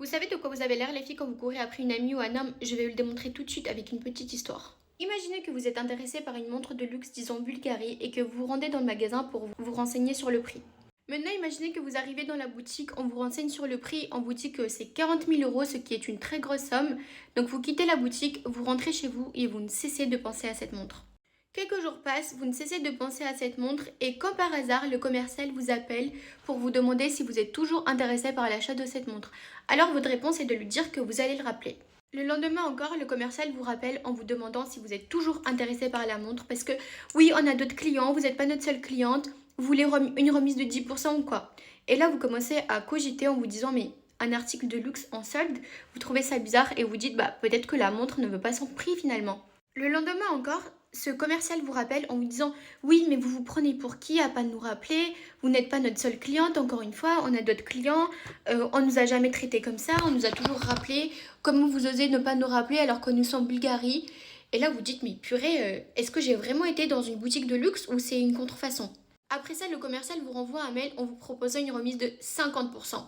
Vous savez de quoi vous avez l'air les filles quand vous courez après une amie ou un homme? Je vais vous le démontrer tout de suite avec une petite histoire. Imaginez que vous êtes intéressé par une montre de luxe disons Bulgari et que vous vous rendez dans le magasin pour vous renseigner sur le prix. Maintenant, imaginez que vous arrivez dans la boutique, on vous renseigne sur le prix, on vous dit que c'est 40 000 euros, ce qui est une très grosse somme. Donc vous quittez la boutique, vous rentrez chez vous et vous ne cessez de penser à cette montre. Quelques jours passent, vous ne cessez de penser à cette montre et comme par hasard, le commercial vous appelle pour vous demander si vous êtes toujours intéressé par l'achat de cette montre. Alors votre réponse est de lui dire que vous allez le rappeler. Le lendemain encore, le commercial vous rappelle en vous demandant si vous êtes toujours intéressé par la montre parce que oui, on a d'autres clients, vous n'êtes pas notre seule cliente, vous voulez une remise de 10% ou quoi. Et là, vous commencez à cogiter en vous disant mais un article de luxe en solde, vous trouvez ça bizarre et vous dites bah peut-être que la montre ne veut pas son prix finalement. Le lendemain encore, ce commercial vous rappelle en vous disant oui mais vous vous prenez pour qui à pas nous rappeler, vous n'êtes pas notre seule cliente, encore une fois, on a d'autres clients, on nous a jamais traité comme ça, on nous a toujours rappelé, comment vous osez ne pas nous rappeler alors que nous sommes Bulgarie. Et là vous dites mais purée, est-ce que j'ai vraiment été dans une boutique de luxe ou c'est une contrefaçon? Après ça, le commercial vous renvoie un mail en vous proposant une remise de 50%.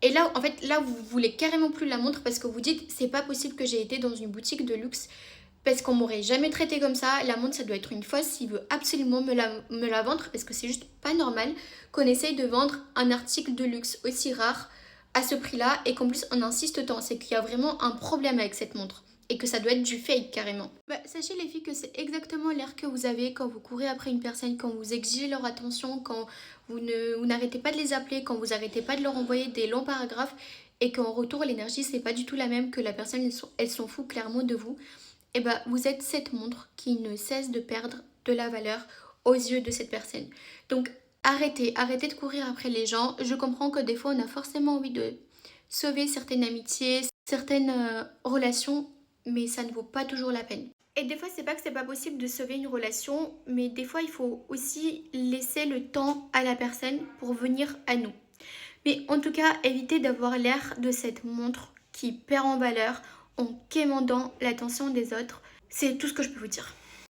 Et là, en fait, là, vous voulez carrément plus la montre parce que vous dites, c'est pas possible que j'ai été dans une boutique de luxe parce qu'on m'aurait jamais traité comme ça. La montre, ça doit être une fausse. Il veut absolument me la vendre parce que c'est juste pas normal qu'on essaye de vendre un article de luxe aussi rare à ce prix-là et qu'en plus on insiste tant. C'est qu'il y a vraiment un problème avec cette montre et que ça doit être du fake carrément. Bah, sachez les filles que c'est exactement l'air que vous avez quand vous courez après une personne, quand vous exigez leur attention, quand vous n'arrêtez pas de les appeler, quand vous n'arrêtez pas de leur envoyer des longs paragraphes et qu'en retour l'énergie c'est pas du tout la même, que la personne elle s'en fout clairement de vous. Et bah vous êtes cette montre qui ne cesse de perdre de la valeur aux yeux de cette personne. Donc arrêtez de courir après les gens. Je comprends que des fois on a forcément envie de sauver certaines amitiés, certaines relations, mais ça ne vaut pas toujours la peine. Et des fois, c'est pas que c'est pas possible de sauver une relation, mais des fois, il faut aussi laisser le temps à la personne pour venir à nous. Mais en tout cas, évitez d'avoir l'air de cette montre qui perd en valeur en quémandant l'attention des autres. C'est tout ce que je peux vous dire.